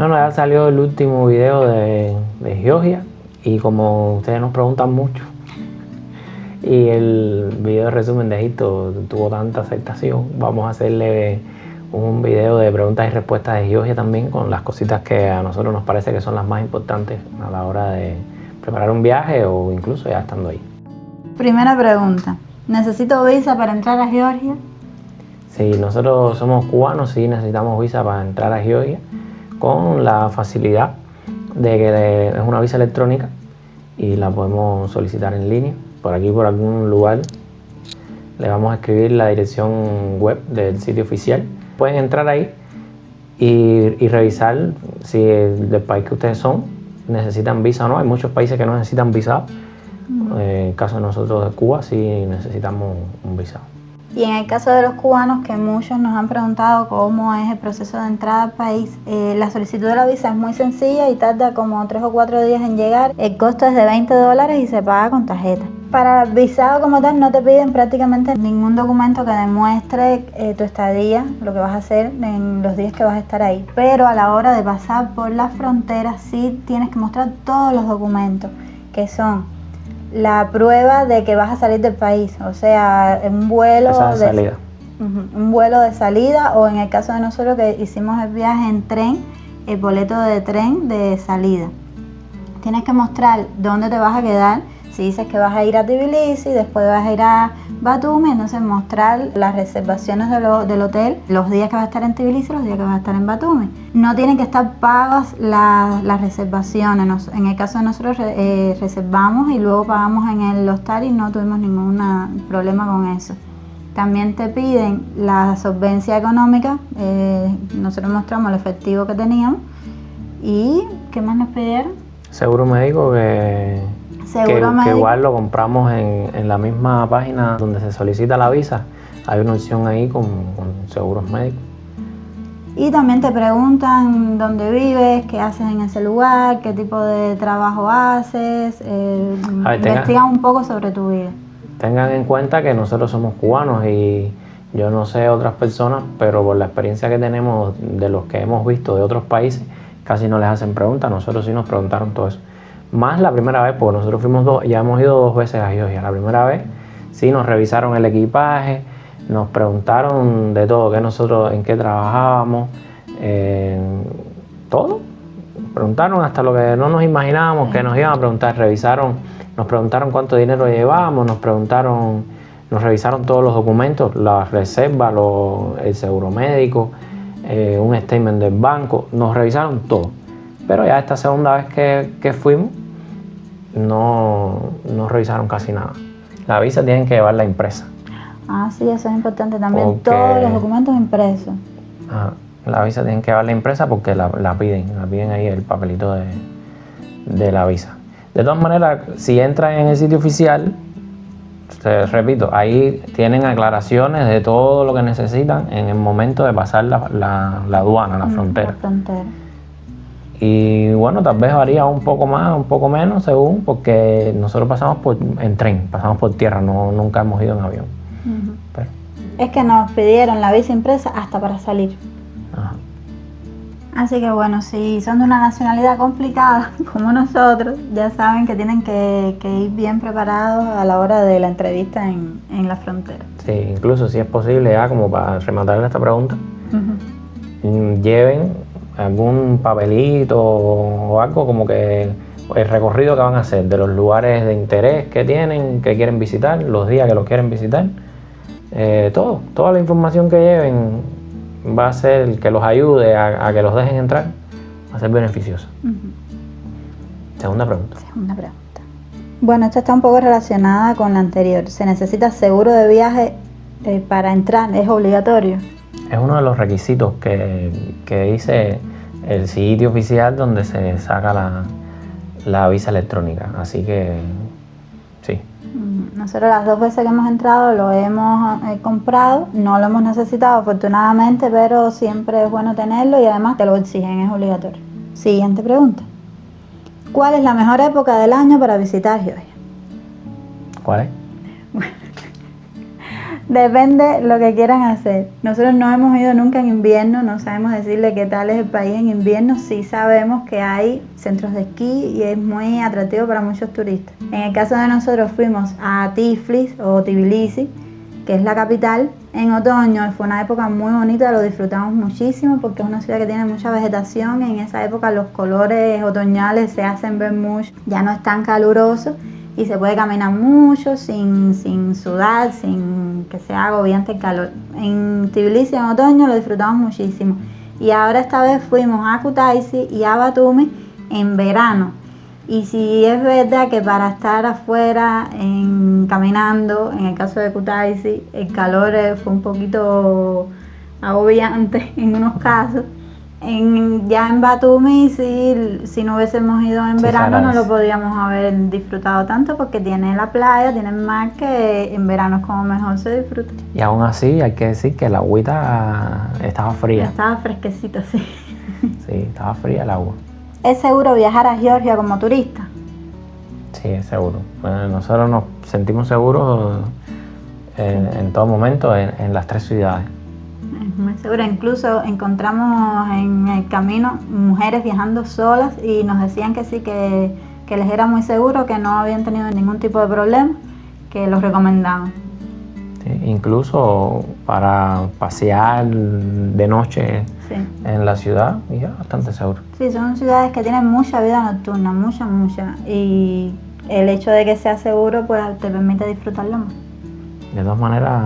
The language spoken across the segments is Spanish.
Bueno, ya salió el último video de Georgia y como ustedes nos preguntan mucho y el video de resumen de Egipto tuvo tanta aceptación, vamos a hacerle un video de preguntas y respuestas de Georgia también con las cositas que a nosotros nos parece que son las más importantes a la hora de preparar un viaje o incluso ya estando ahí. Primera pregunta, ¿necesito visa para entrar a Georgia? Si nosotros somos cubanos, sí necesitamos visa para entrar a Georgia, con la facilidad de que es una visa electrónica y la podemos solicitar en línea. Por aquí, por algún lugar, le vamos a escribir la dirección web del sitio oficial. Pueden entrar ahí y revisar si del país que ustedes son necesitan visa o no. Hay muchos países que no necesitan visado. En el caso de nosotros de Cuba, sí necesitamos un visado. Y en el caso de los cubanos, que muchos nos han preguntado cómo es el proceso de entrada al país, la solicitud de la visa es muy sencilla y tarda como 3 o 4 días en llegar. El costo es de $20 y se paga con tarjeta. Para el visado como tal no te piden prácticamente ningún documento que demuestre tu estadía, lo que vas a hacer en los días que vas a estar ahí. Pero a la hora de pasar por la frontera sí tienes que mostrar todos los documentos, que son la prueba de que vas a salir del país, o sea, un vuelo de salida. Un vuelo de salida, o en el caso de nosotros que hicimos el viaje en tren, el boleto de tren de salida. Tienes que mostrar dónde te vas a quedar. Si dices que vas a ir a Tbilisi, después vas a ir a Batumi, entonces mostrar las reservaciones del hotel, los días que vas a estar en Tbilisi, los días que vas a estar en Batumi. No tienen que estar pagas las reservaciones. En el caso de nosotros reservamos y luego pagamos en el hostal y no tuvimos ningún problema con eso. También te piden la solvencia económica, nosotros mostramos el efectivo que teníamos. ¿Y qué más nos pidieron? Seguro médico que igual lo compramos en la misma página donde se solicita la visa. Hay una opción ahí con seguros médicos. Y también te preguntan dónde vives, qué haces en ese lugar, qué tipo de trabajo haces, investigan un poco sobre tu vida. Tengan en cuenta que nosotros somos cubanos y yo no sé otras personas, pero por la experiencia que tenemos de los que hemos visto de otros países, casi no les hacen preguntas. Nosotros sí nos preguntaron todo eso. Más la primera vez, porque nosotros ya hemos ido 2 veces a Georgia. La primera vez sí nos revisaron el equipaje, nos preguntaron de todo, en qué trabajábamos, todo. Preguntaron hasta lo que no nos imaginábamos que nos iban a preguntar. Nos preguntaron cuánto dinero llevábamos, nos revisaron todos los documentos, las reservas, el seguro médico, un statement del banco, nos revisaron todo. Pero ya esta segunda vez que fuimos, no revisaron casi nada. La visa tienen que llevarla impresa. Ah, sí, eso es importante también, todos los documentos impresos. La visa tienen que llevarla impresa porque la piden ahí el papelito de la visa. De todas maneras, si entran en el sitio oficial, te repito, ahí tienen aclaraciones de todo lo que necesitan en el momento de pasar la aduana, la frontera. Y bueno, tal vez varía un poco más, un poco menos, según, porque nosotros pasamos en tren, pasamos por tierra, nunca hemos ido en avión. Pero es que nos pidieron la visa impresa hasta para salir. Ajá. Así que bueno, si son de una nacionalidad complicada como nosotros, ya saben que tienen que ir bien preparados a la hora de la entrevista en la frontera. Sí, incluso si es posible, ya como para rematar esta pregunta, lleven algún papelito o algo como que el recorrido que van a hacer, de los lugares de interés que tienen, que quieren visitar, los días que los quieren visitar, toda la información que lleven va a ser que los ayude a que los dejen entrar, va a ser beneficiosa. Segunda pregunta. Bueno, esta está un poco relacionada con la anterior. ¿Se necesita seguro de viaje para entrar? ¿Es obligatorio? Es uno de los requisitos que dice el sitio oficial donde se saca la visa electrónica, así que sí. Nosotros las 2 veces que hemos entrado lo hemos comprado, no lo hemos necesitado afortunadamente, pero siempre es bueno tenerlo y además te lo exigen, es obligatorio. Siguiente pregunta. ¿Cuál es la mejor época del año para visitar Georgia? ¿Cuál es? Depende lo que quieran hacer. Nosotros no hemos ido nunca en invierno, no sabemos decirle qué tal es el país en invierno. Sí sabemos que hay centros de esquí y es muy atractivo para muchos turistas. En el caso de nosotros fuimos a Tiflis o Tbilisi, que es la capital, en otoño. Fue una época muy bonita, lo disfrutamos muchísimo porque es una ciudad que tiene mucha vegetación. En esa época los colores otoñales se hacen ver mucho, ya no es tan caluroso y se puede caminar mucho sin sudar, sin que sea agobiante el calor. En Tbilisi en otoño lo disfrutamos muchísimo. Y ahora esta vez fuimos a Kutaisi y a Batumi en verano. Y si es verdad que para estar afuera caminando, en el caso de Kutaisi, el calor fue un poquito agobiante en unos casos. Ya en Batumi, si no hubiésemos ido en verano, no lo podríamos haber disfrutado tanto porque tiene la playa, tiene el mar, que en verano es como mejor se disfruta. Y aún así hay que decir que la agüita estaba fría. Estaba fresquecita, sí. Sí, estaba fría el agua. ¿Es seguro viajar a Georgia como turista? Sí, es seguro. Bueno, nosotros nos sentimos seguros en todo momento en las 3 ciudades. Es muy seguro. Incluso encontramos en el camino mujeres viajando solas y nos decían que sí, que les era muy seguro, que no habían tenido ningún tipo de problema, que los recomendaban. Sí, incluso para pasear de noche en la ciudad, y ya bastante seguro. Sí, son ciudades que tienen mucha vida nocturna, mucha. Y el hecho de que sea seguro pues te permite disfrutarlo más. De todas maneras,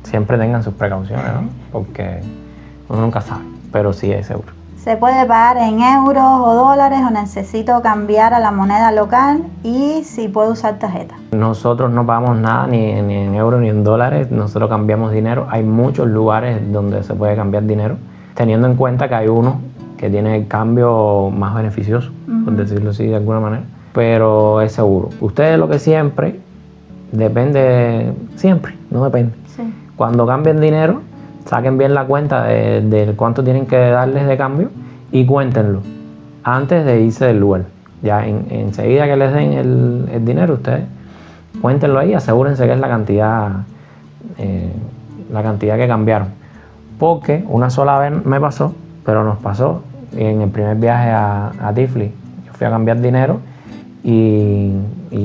siempre tengan sus precauciones, ¿no? Porque uno nunca sabe, pero sí es seguro. ¿Se puede pagar en euros o dólares o necesito cambiar a la moneda local? Y si puedo usar tarjeta. Nosotros no pagamos nada ni en euros ni en dólares, nosotros cambiamos dinero. Hay muchos lugares donde se puede cambiar dinero, teniendo en cuenta que hay uno que tiene el cambio más beneficioso, por decirlo así de alguna manera, pero es seguro. Ustedes lo que siempre, no depende. Sí. Cuando cambien dinero, saquen bien la cuenta de cuánto tienen que darles de cambio y cuéntenlo antes de irse del lugar. Ya enseguida que les den el dinero, ustedes cuéntenlo ahí, asegúrense que es la cantidad que cambiaron. Porque una sola vez me pasó, pero nos pasó en el primer viaje a Tiflis. Yo fui a cambiar dinero y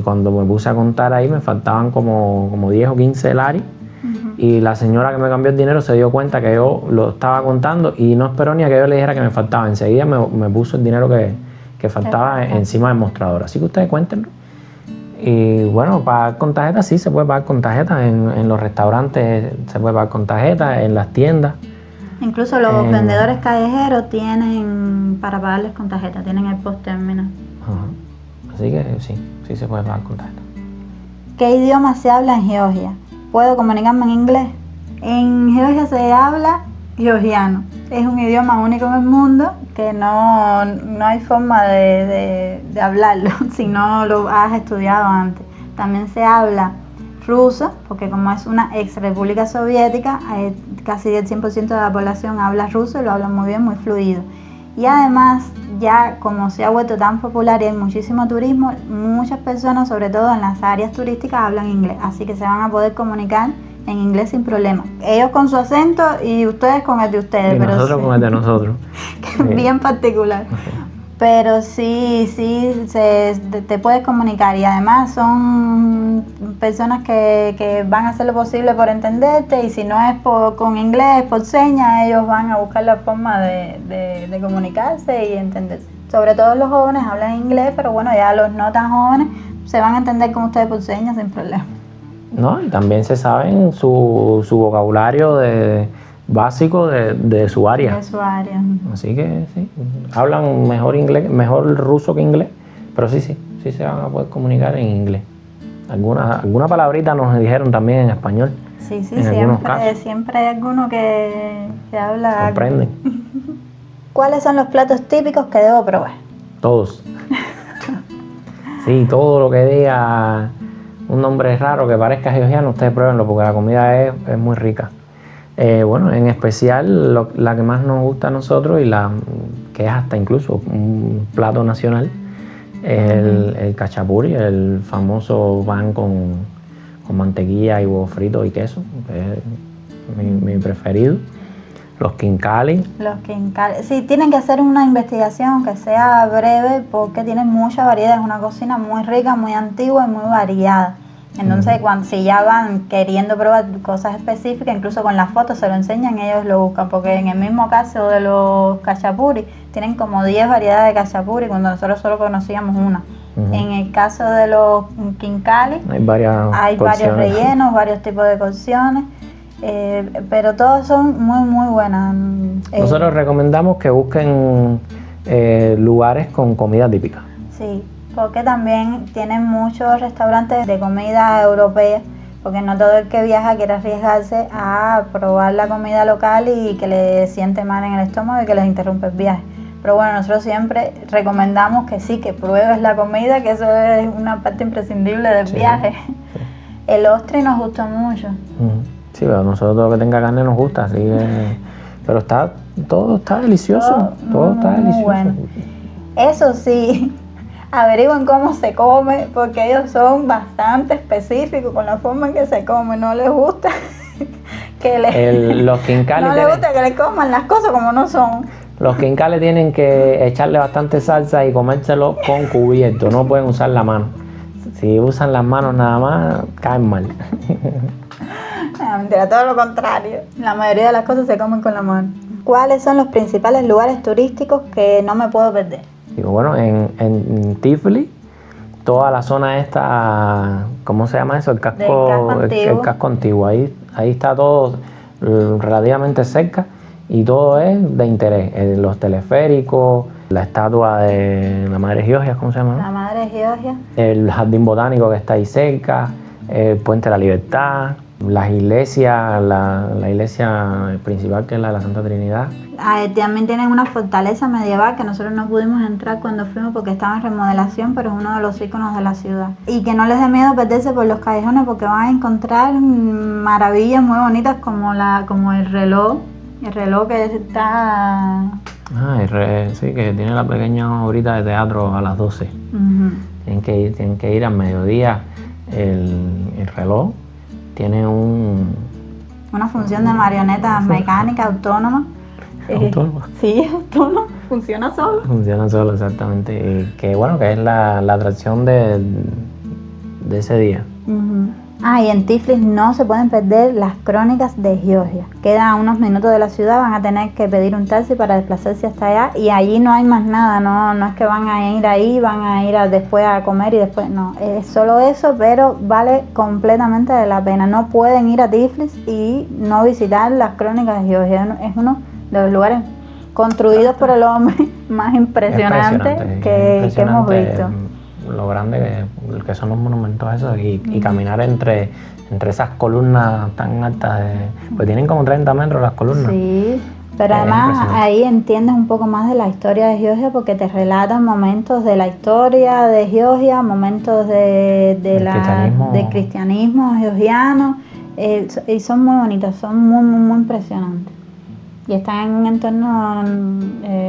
cuando me puse a contar ahí me faltaban como 10 o 15 lari. Y la señora que me cambió el dinero se dio cuenta que yo lo estaba contando y no esperó ni a que yo le dijera que me faltaba. Enseguida me puso el dinero que faltaba encima del mostrador. Así que ustedes cuéntenlo. Y bueno, pagar con tarjeta sí se puede pagar con tarjeta. En los restaurantes se puede pagar con tarjeta, en las tiendas. Incluso los vendedores callejeros tienen para pagarles con tarjeta, tienen el post-terminal. Así que sí se puede pagar con tarjeta. ¿Qué idioma se habla en Georgia? ¿Puedo comunicarme en inglés? En Georgia se habla georgiano. Es un idioma único en el mundo que no hay forma de hablarlo si no lo has estudiado antes. También se habla ruso, porque como es una ex república soviética, casi el 100% de la población habla ruso y lo habla muy bien, muy fluido. Y además, ya como se ha vuelto tan popular y hay muchísimo turismo, muchas personas, sobre todo en las áreas turísticas, hablan inglés, así que se van a poder comunicar en inglés sin problema. Ellos con su acento y ustedes con el de ustedes. Y pero nosotros con el de nosotros. Que es bien particular. Pero sí, te puedes comunicar y además son personas que van a hacer lo posible por entenderte y si no es con inglés, por señas, ellos van a buscar la forma de comunicarse y entenderse. Sobre todo los jóvenes hablan inglés, pero bueno, ya los no tan jóvenes se van a entender con ustedes por señas sin problema. No, y también se saben su vocabulario básico de su área. De su área. Así que sí, hablan mejor ruso que inglés, pero sí se van a poder comunicar en inglés. Alguna palabrita nos dijeron también en español. Sí, siempre hay alguno que habla. Sorprenden. ¿Cuáles son los platos típicos que debo probar? Todos. Sí, todo lo que diga un nombre raro que parezca georgiano, ustedes pruébenlo porque la comida es muy rica. Bueno, en especial la que más nos gusta a nosotros y la que es hasta incluso un plato nacional es el cachapuri, el famoso pan con con mantequilla y huevo frito y queso, que es mi preferido. Los quincali. Los quincali. Sí, tienen que hacer una investigación que sea breve porque tienen mucha variedad. Es una cocina muy rica, muy antigua y muy variada. Entonces, si ya van queriendo probar cosas específicas, incluso con las fotos se lo enseñan, ellos lo buscan. Porque en el mismo caso de los cachapuri, tienen como 10 variedades de cachapuri cuando nosotros solo conocíamos una. En el caso de los quincali, hay varios rellenos, varios tipos de cocciones. Pero todas son muy muy buenas. Nosotros recomendamos que busquen lugares con comida típica. Sí, porque también tienen muchos restaurantes de comida europea, porque no todo el que viaja quiere arriesgarse a probar la comida local y que le siente mal en el estómago y que les interrumpe el viaje. Pero bueno, nosotros siempre recomendamos que sí, que pruebes la comida, que eso es una parte imprescindible del viaje. Sí. El ostri nos gustó mucho. Sí, pero nosotros todo lo que tenga carne nos gusta, así que... Pero todo está delicioso, todo está delicioso. Muy bueno. Eso sí, averigüen cómo se come, porque ellos son bastante específicos con la forma en que se come. No les gusta los quincali no les gusta que le coman las cosas como no son. Los quincali tienen que echarle bastante salsa y comérselo con cubierto, no pueden usar la mano. Si usan las manos nada más, caen mal. No, mentira, todo lo contrario. La mayoría de las cosas se comen con la mano. ¿Cuáles son los principales lugares turísticos que no me puedo perder? Digo, bueno, en Tiflis, toda la zona esta, ¿cómo se llama eso? El casco antiguo. Ahí está todo relativamente cerca y todo es de interés. Los teleféricos, la estatua de la Madre Georgia, ¿cómo se llama? La Madre Georgia. El jardín botánico que está ahí cerca, el Puente de la Libertad, las iglesias, la iglesia principal que es la de la Santa Trinidad. También tienen una fortaleza medieval que nosotros no pudimos entrar cuando fuimos porque estaba en remodelación, pero es uno de los íconos de la ciudad. Y que no les dé miedo perderse por los callejones porque van a encontrar maravillas muy bonitas como el reloj que está... Sí, que tiene la pequeña horita de teatro a las 12. Tienen que ir al mediodía. El reloj tiene una función de marioneta mecánica autónoma. ¿Autónoma? Sí, autónoma. Funciona solo. Funciona solo, exactamente. Y que bueno, que es la atracción de ese día. Y en Tiflis no se pueden perder las crónicas de Georgia. Quedan a unos minutos de la ciudad, van a tener que pedir un taxi para desplazarse hasta allá y allí no hay más nada, no es que van a ir ahí, van a ir después a comer y después, no, es solo eso, pero vale completamente de la pena. No pueden ir a Tiflis y no visitar las crónicas de Georgia. Es uno de los lugares construidos por el hombre más impresionante que hemos visto. Lo grande que son los monumentos esos y caminar entre esas columnas tan altas, pues tienen como 30 metros las columnas. Sí, pero además ahí entiendes un poco más de la historia de Georgia porque te relatan momentos de la historia de Georgia, momentos del cristianismo georgiano, y son muy bonitos, son muy, muy, muy impresionantes. Y están en un entorno...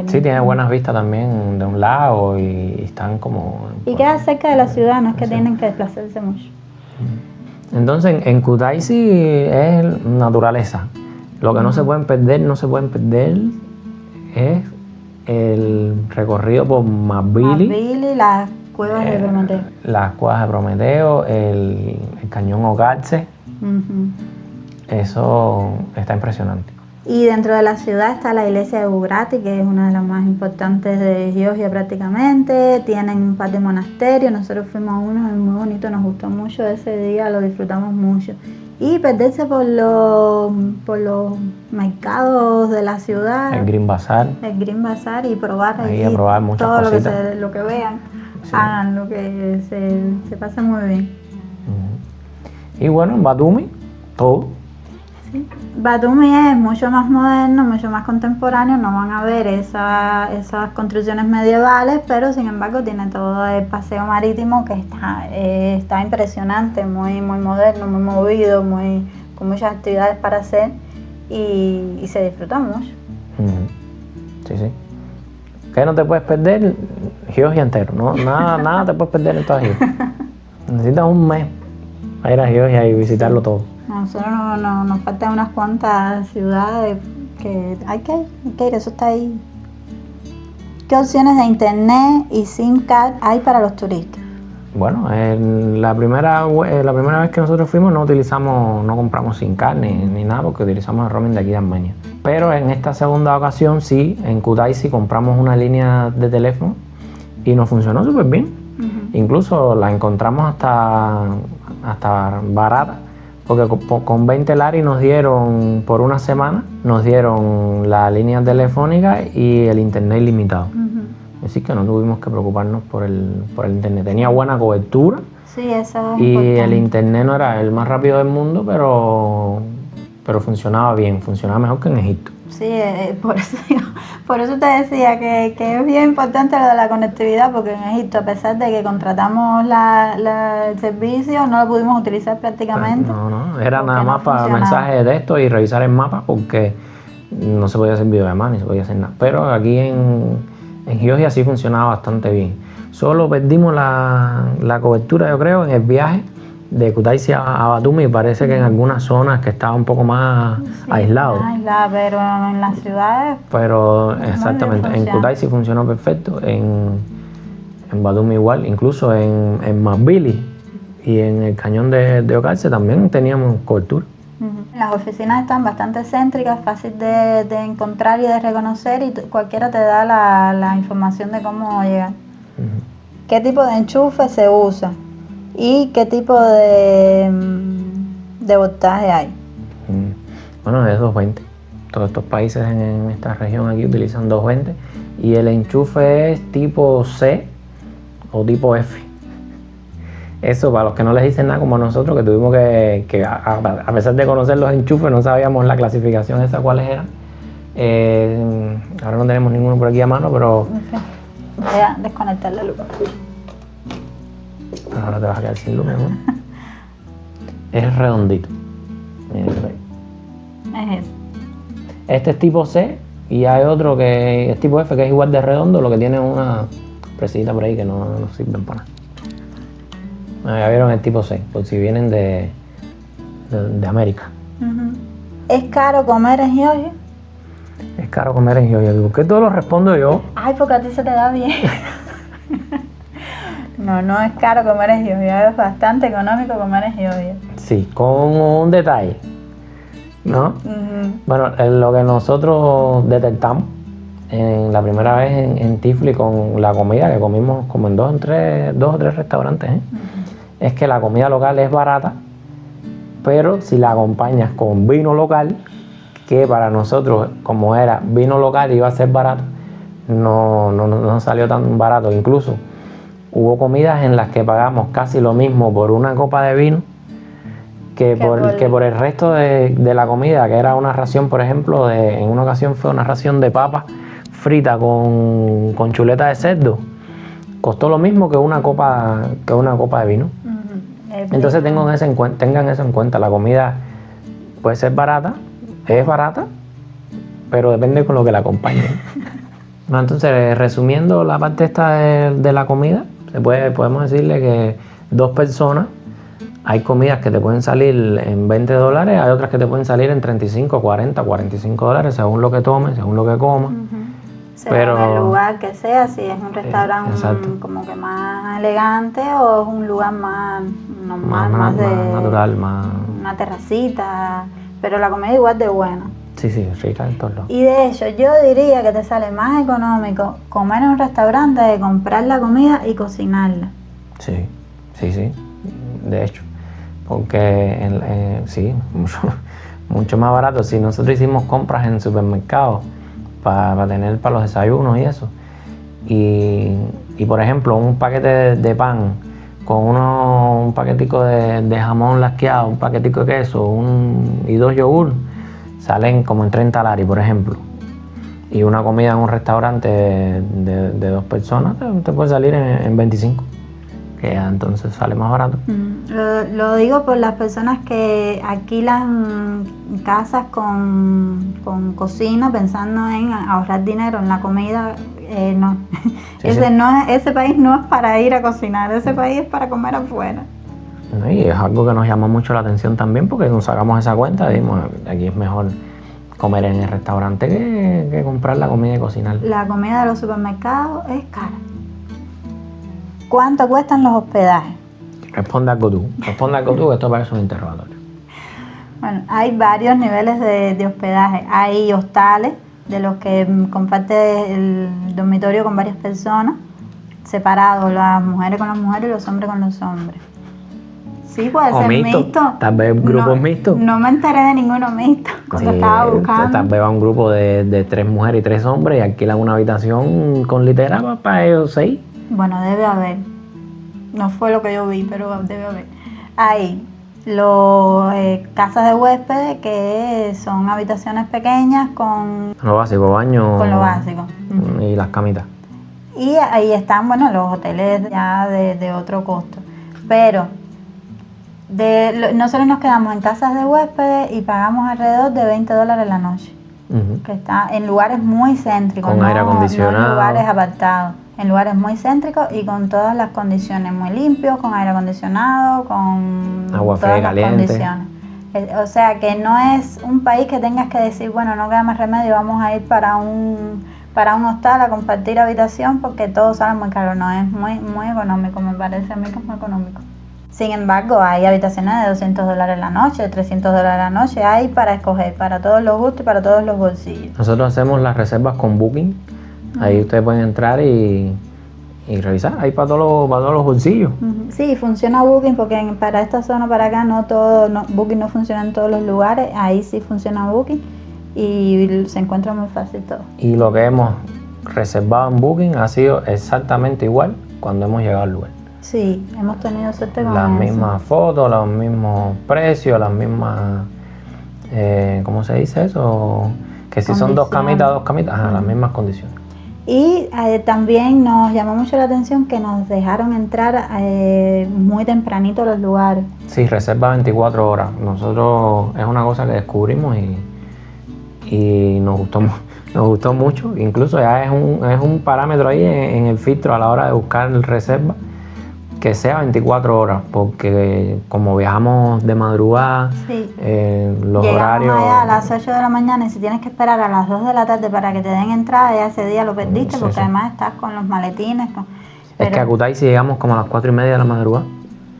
sí, tiene buenas vistas también de un lago y están como... Y queda cerca de la ciudad, no es que tienen que desplazarse mucho. Entonces, en Kutaisi es naturaleza. Lo que no se pueden perder es el recorrido por Mabili, las cuevas de Prometeo. Las cuevas de Prometeo, el cañón Ogartse. Eso está impresionante. Y dentro de la ciudad está la iglesia de Bugrati, que es una de las más importantes de Georgia prácticamente. Tienen un par de monasterios, nosotros fuimos a uno, es muy bonito, nos gustó mucho ese día, lo disfrutamos mucho. Y perderse por los mercados de la ciudad. El Green Bazaar. Y probar ahí probar muchas todo cositas. lo que vean, hagan lo que se pasa muy bien. Y bueno, en Batumi, todo. Batumi es mucho más moderno, mucho más contemporáneo, no van a ver esas construcciones medievales, pero sin embargo tiene todo el paseo marítimo que está impresionante, muy, muy moderno, muy movido, con muchas actividades para hacer y se disfruta mucho. Sí. ¿Qué no te puedes perder? Georgia entero, ¿no? Nada te puedes perder en toda Georgia. Necesitas un mes a ir a Georgia y visitarlo todo. A nosotros nos faltan unas cuantas ciudades que hay que ir, eso está ahí. ¿Qué opciones de internet y SIM card hay para los turistas? Bueno, la primera vez que nosotros fuimos no compramos SIM card ni nada porque utilizamos el roaming de aquí de Armenia. Pero en esta segunda ocasión sí, en Kutaisi compramos una línea de teléfono y nos funcionó súper bien. Incluso la encontramos hasta barata, porque con 20 lari nos dieron por una semana, nos dieron la línea telefónica y el internet ilimitado. Así que no tuvimos que preocuparnos por el internet. Tenía buena cobertura. Sí, eso es y importante. El internet no era el más rápido del mundo, pero funcionaba bien, funcionaba mejor que en Egipto. Sí, por eso te decía que es bien importante lo de la conectividad, porque en Egipto, a pesar de que contratamos el servicio, no lo pudimos utilizar prácticamente. No, era nada más para mensajes de texto y revisar el mapa, porque no se podía hacer videollamada ni se podía hacer nada. Pero aquí en Georgia sí funcionaba bastante bien. Solo perdimos la cobertura, yo creo, en el viaje de Kutaisi a Batumi. Parece que en algunas zonas que estaba un poco más aislado. Pero en las ciudades... Pero exactamente, en Kutaisi funcionó perfecto, en Batumi igual, incluso en Masbili y en el cañón de Okarse también teníamos cobertura. Las oficinas están bastante céntricas, fácil de encontrar y de reconocer, y cualquiera te da la información de cómo llegar. ¿Qué tipo de enchufe se usa? ¿Y qué tipo de voltaje hay? Bueno, es 220. Todos estos países en esta región aquí utilizan 220 y el enchufe es tipo C o tipo F. Eso, para los que no les dicen nada como nosotros, que tuvimos que a pesar de conocer los enchufes, no sabíamos la clasificación esa cuáles eran. Ahora no tenemos ninguno por aquí a mano, pero... Voy a desconectar la luz. Ahora te vas a quedar sin luz, ¿no? Es redondito. Mira, Es eso. Este es tipo C y hay otro que es tipo F, que es igual de redondo, lo que tiene una presita por ahí que no sirven para nada. Ya vieron el tipo C, por si vienen de América. ¿Es caro comer en Georgia? Es caro comer en Georgia. ¿Por qué todo lo respondo yo? Ay, porque a ti se te da bien. No es caro comer en Georgia, es bastante económico comer en Georgia. Sí, con un detalle, ¿no? Bueno, lo que nosotros detectamos en la primera vez en Tiflis con la comida que comimos como en dos o tres restaurantes, es que la comida local es barata, pero si la acompañas con vino local, que para nosotros, como era vino local, iba a ser barato, no salió tan barato. Incluso hubo comidas en las que pagamos casi lo mismo por una copa de vino que por el resto de la comida, que era una ración, por ejemplo, en una ocasión fue una ración de papas frita con chuleta de cerdo. Costó lo mismo que una copa de vino. Entonces tengan eso en cuenta. La comida puede ser barata, es barata, pero depende con lo que la acompañen. No, entonces, resumiendo la parte esta de la comida, podemos decirle que 2 personas, hay comidas que te pueden salir en $20, hay otras que te pueden salir en 35, 40, $45, según lo que tomes, según lo que comas. Pero en el lugar que sea, si es un restaurante como que más elegante o es un lugar más normal, más natural, más... una terracita, pero la comida igual de buena. Sí, rica en todos lados. Y de hecho, yo diría que te sale más económico comer en un restaurante que comprar la comida y cocinarla. Sí, de hecho, porque sí, mucho más barato. Si nosotros hicimos compras en supermercados para tener para los desayunos y eso, y por ejemplo un paquete de pan con un paquetico de jamón lasqueado, un paquetico de queso y 2 yogur, salen como en 30 lari, por ejemplo. Y una comida en un restaurante de 2 personas te puede salir en 25, que ya entonces sale más barato. Lo digo por las personas que alquilan casas con cocina pensando en ahorrar dinero en la comida. No. Ese país no es para ir a cocinar, ese país es para comer afuera. ¿no? Y es algo que nos llama mucho la atención también porque nos sacamos esa cuenta y dijimos, aquí es mejor comer en el restaurante que comprar la comida y cocinar. La comida de los supermercados es cara. ¿Cuánto cuestan los hospedajes? Responde algo tú, que esto parece un interrogatorio. Bueno, hay varios niveles de hospedaje. Hay hostales, de los que comparte el dormitorio con varias personas, separados, las mujeres con las mujeres y los hombres con los hombres. Sí, puede ser mixto. Tal vez grupos mixtos. No me enteré de ninguno mixto cuando estaba buscando. Tal vez va un grupo de 3 mujeres y 3 hombres y alquilan una habitación con litera para ellos 6. Bueno, debe haber. No fue lo que yo vi, pero debe haber. Hay los casas de huéspedes, que son habitaciones pequeñas con lo básico, baño. Con lo básico. Y las camitas. Y ahí están, bueno, los hoteles ya de otro costo. Pero nosotros nos quedamos en casas de huéspedes y pagamos alrededor de $20 la noche. Que está en lugares muy céntricos, con aire acondicionado. No en lugares apartados, en lugares muy céntricos y con todas las condiciones, muy limpios, con aire acondicionado, con agua todas fría, las caliente. condiciones. O sea que no es un país que tengas que decir, bueno, no queda más remedio, vamos a ir para un hostal a compartir habitación porque todo sale muy caro. No, es muy económico, me parece a mí que es muy económico. Sin embargo, hay habitaciones de $200 la noche, $300 la noche, hay para escoger, para todos los gustos y para todos los bolsillos. Nosotros hacemos las reservas con Booking, ahí ustedes pueden entrar y revisar, ahí para todos los bolsillos. Sí, funciona Booking porque para esta zona, para acá, Booking no funciona en todos los lugares, ahí sí funciona Booking y se encuentra muy fácil todo. Y lo que hemos reservado en Booking ha sido exactamente igual cuando hemos llegado al lugar. Sí, hemos tenido suerte con las eso. Mismas fotos, los mismos precios, las mismas, ¿cómo se dice eso? Que si son dos camitas, las mismas condiciones. Y también nos llamó mucho la atención que nos dejaron entrar muy tempranito a los lugares. Sí, reserva 24 horas. Nosotros es una cosa que descubrimos y nos gustó mucho. Incluso ya es un parámetro ahí en el filtro a la hora de buscar reserva, que sea 24 horas, porque como viajamos de madrugada, sí. Los llegamos horarios... allá a las 8 de la mañana y si tienes que esperar a las 2 de la tarde para que te den entrada, ya ese día lo perdiste, porque además estás con los maletines. Es que a Kutaisi llegamos como a las 4:30 de la madrugada.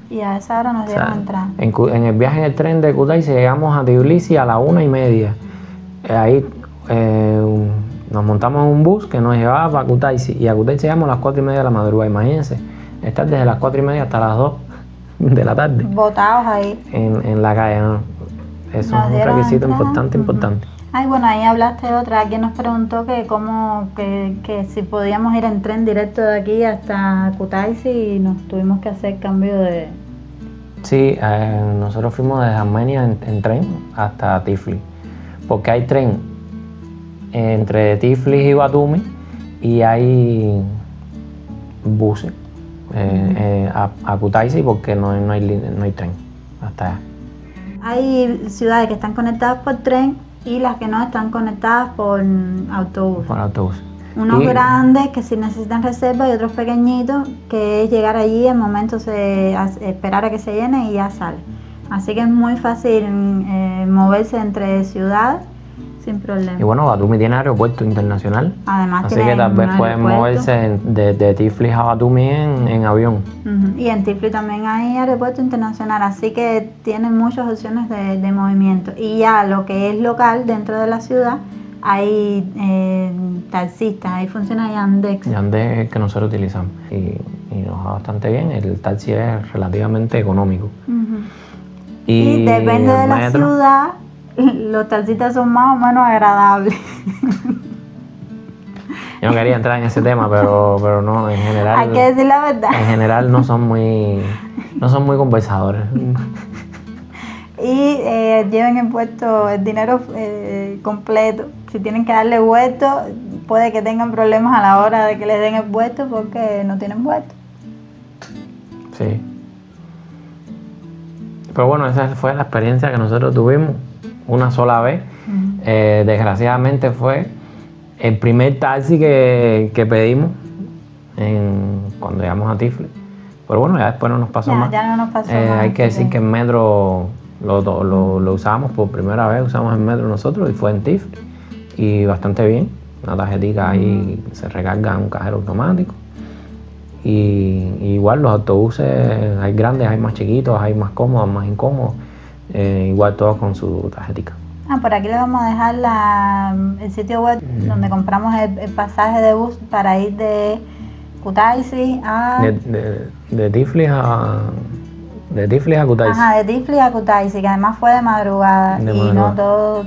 Y a esa hora nos dieron entrada. En el viaje en el tren de Kutaisi llegamos a Tbilisi a las 1:30. Ahí nos montamos en un bus que nos llevaba para Kutaisi y a Kutaisi llegamos a las 4:30 de la madrugada. Imagínense, estar desde las 4:30 hasta las 2 de la tarde. Botados ahí. En la calle, ¿no? Eso es un requisito importante. Ay, bueno, ahí hablaste de otra. Alguien nos preguntó que si podíamos ir en tren directo de aquí hasta Kutaisi y nos tuvimos que hacer cambio de... Sí, nosotros fuimos desde Armenia en tren hasta Tiflis, porque hay tren entre Tiflis y Batumi y hay buses a Kutaisi porque no hay tren hasta allá. Hay ciudades que están conectadas por tren y las que no están conectadas por autobús. Por autobús. Unos grandes que sí necesitan reserva y otros pequeñitos que es llegar allí, al momento esperar a que se llene y ya sale. Así que es muy fácil moverse entre ciudades sin problema. Y bueno, Batumi tiene aeropuerto internacional. Además así que tal vez pueden moverse de Tiflis a Batumi en avión. Y en Tiflis también hay aeropuerto internacional, así que tienen muchas opciones de movimiento. Y ya lo que es local dentro de la ciudad, hay taxistas, ahí funciona Yandex. Yandex es el que nosotros utilizamos y nos va bastante bien. El taxi es relativamente económico. Y depende de la ciudad, los taxistas son más o menos agradables. Yo no quería entrar en ese tema, pero no, en general... Hay que decir la verdad. En general no son muy conversadores. Y lleven impuesto el dinero completo. Si tienen que darle vuelto, puede que tengan problemas a la hora de que les den el vuelto porque no tienen vuelto. Sí. Pero bueno, esa fue la experiencia que nosotros tuvimos una sola vez. Desgraciadamente fue el primer taxi que pedimos cuando llegamos a Tiflis. Pero bueno, ya después no nos pasó más. Ya no nos pasó más. Hay que decir que en metro lo usamos por primera vez, usamos el metro nosotros y fue en Tiflis y bastante bien. Una tarjetita ahí se recarga en un cajero automático. Y igual los autobuses hay grandes, hay más chiquitos, hay más cómodos, más incómodos. Igual todos con su tarjetita. Por aquí le vamos a dejar el sitio web donde compramos el pasaje de bus para ir de Kutaisi a... De Tiflis a Kutaisi. Ajá, de Tiflis a Kutaisi, que además fue de madrugada. No,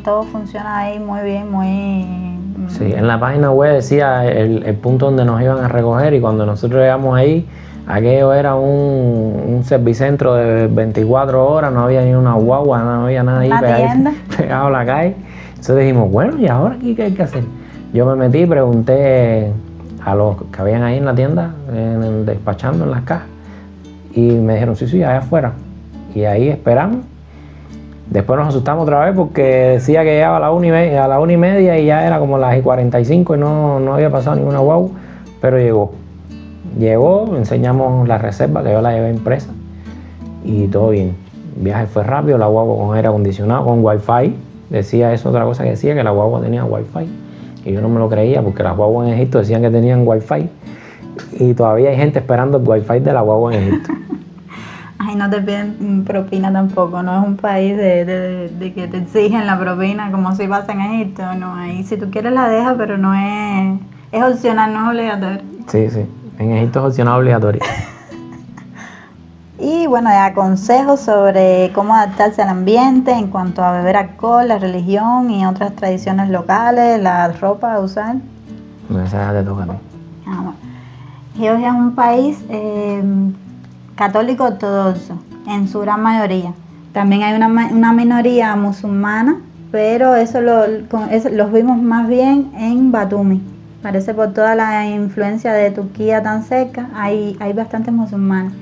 todo funciona ahí muy bien, muy... Sí, en la página web decía el punto donde nos iban a recoger y cuando nosotros llegamos ahí, aquello era un servicentro de 24 horas, no había ni una guagua, no había nada ahí pegado a la calle. Entonces dijimos, bueno, ¿y ahora qué hay que hacer? Yo me metí, pregunté a los que habían ahí en la tienda, despachando en las cajas, y me dijeron, sí, allá afuera. Y ahí esperamos. Después nos asustamos otra vez porque decía que llegaba a la 1:30 y ya era como las 45 y no había pasado ninguna guagua, pero llegó, enseñamos la reserva que yo la llevé impresa y todo bien. El viaje fue rápido, la guagua con aire acondicionado, con wifi, decía eso, otra cosa que decía, que la guagua tenía wifi y yo no me lo creía porque las guaguas en Egipto decían que tenían wifi y todavía hay gente esperando el wifi de la guagua en Egipto. Ay, no te piden propina tampoco, no es un país de que te exigen la propina como si pasa en Egipto, no, ahí si tú quieres la dejas, pero no es opcional, no es obligatorio. Sí, en Egipto es opcional obligatorio. Y bueno, ya consejos sobre cómo adaptarse al ambiente en cuanto a beber alcohol, la religión y otras tradiciones locales, la ropa a usar. No, esa ya te toca a ti. Bueno. Georgia es un país católico ortodoxo, en su gran mayoría. También hay una minoría musulmana, pero eso los vimos más bien en Batumi. Parece por toda la influencia de Turquía tan cerca, hay bastantes musulmanes.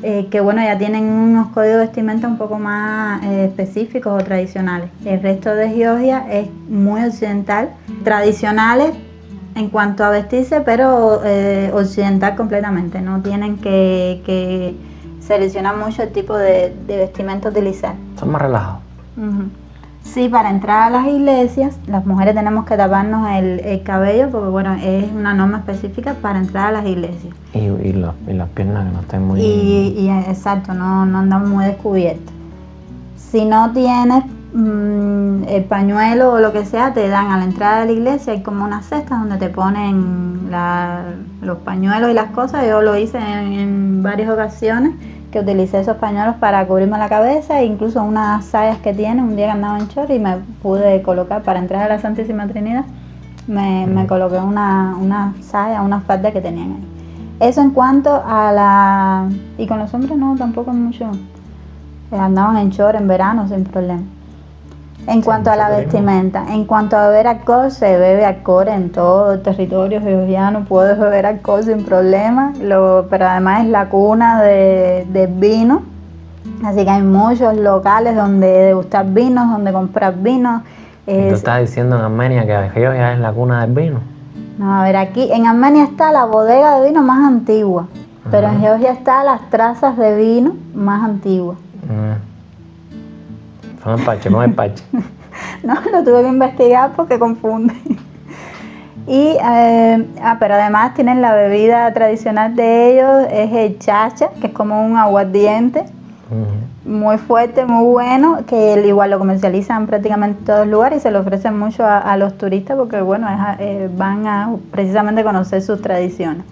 Que bueno, ya tienen unos códigos de vestimenta un poco más específicos o tradicionales. El resto de Georgia es muy occidental, tradicionales en cuanto a vestirse, pero occidental completamente. No tienen que seleccionar mucho el tipo de vestimenta a utilizar. Son más relajados. Sí, para entrar a las iglesias, las mujeres tenemos que taparnos el cabello porque bueno, es una norma específica para entrar a las iglesias. Y las piernas que no estén muy... Exacto, no andan muy descubiertas. Si no tienes el pañuelo o lo que sea, te dan a la entrada de la iglesia, hay como unas cestas donde te ponen los pañuelos y las cosas. Yo lo hice en varias ocasiones, que utilicé esos pañuelos para cubrirme la cabeza e incluso unas sayas que tiene, un día que andaba en short y me pude colocar para entrar a la Santísima Trinidad, me coloqué una saya, una falda que tenían ahí. Eso en cuanto a y con los hombres no, tampoco mucho, andaban en short en verano sin problema. En cuanto a la vestimenta, en cuanto a beber alcohol, se bebe alcohol en todo el territorio georgiano, puedes beber alcohol sin problema, pero además es la cuna de vino, así que hay muchos locales donde degustar vinos, donde comprar vinos. ¿Tú estás diciendo en Armenia que Georgia es la cuna del vino? No, a ver, aquí en Armenia está la bodega de vino más antigua, pero en Georgia están las trazas de vino más antiguas. Con el parche. No, lo tuve que investigar porque confunde. Pero además tienen la bebida tradicional de ellos, es el chacha, que es como un aguardiente, muy fuerte, muy bueno, que igual lo comercializan prácticamente en todos los lugares y se lo ofrecen mucho a los turistas porque bueno, van a precisamente conocer sus tradiciones.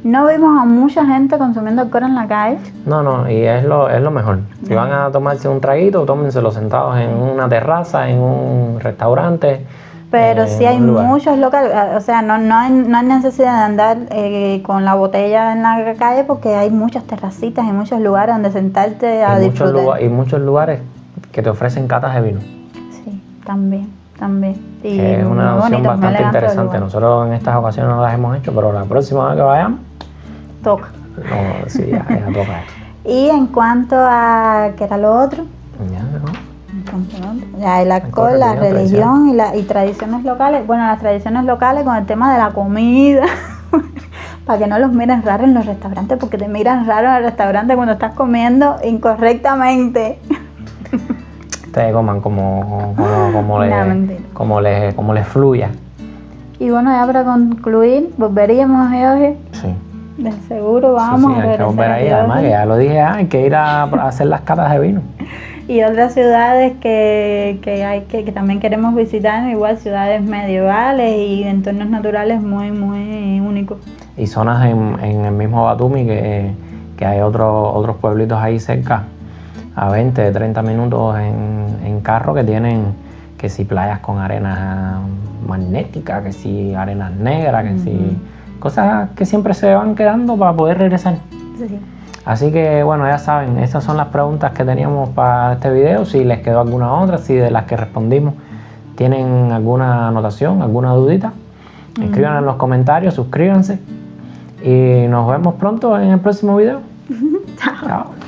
No vimos a mucha gente consumiendo alcohol en la calle. No, y es lo mejor. Si van a tomarse un traguito, tómenselo sentados en una terraza, en un restaurante. Pero sí hay muchos locales, o sea, no hay necesidad de andar con la botella en la calle porque hay muchas terracitas y muchos lugares donde sentarte a disfrutar. Y muchos lugares que te ofrecen catas de vino. Sí, también. Y es una opción bastante interesante. Nosotros en estas ocasiones no las hemos hecho, pero la próxima vez que vayamos, toca. No, sí, ya toca. Y en cuanto a, ¿qué era lo otro? Ya, el alcohol, la religión y tradiciones locales. Bueno, las tradiciones locales con el tema de la comida. para que no los miren raro en los restaurantes, porque te miran raro en el restaurante cuando estás comiendo incorrectamente. Ustedes coman como No, les fluya. Y bueno, ya para concluir, volveríamos a Georgia. Sí. De seguro vamos Sí, a hay que volver ahí. Georgia. Además, que ya lo dije, hay que ir a hacer las catas de vino. Y otras ciudades que también queremos visitar, igual ciudades medievales y entornos naturales muy, muy únicos. Y zonas en el mismo Batumi que hay otros pueblitos ahí cerca, a 20, 30 minutos en carro, que tienen que si playas con arenas magnéticas, que si arenas negras, que si cosas que siempre se van quedando para poder regresar. Sí. Así que bueno, ya saben, estas son las preguntas que teníamos para este video. Si les quedó alguna otra, si de las que respondimos tienen alguna anotación, alguna dudita, escriban en los comentarios, suscríbanse y nos vemos pronto en el próximo video. Chao. Chao.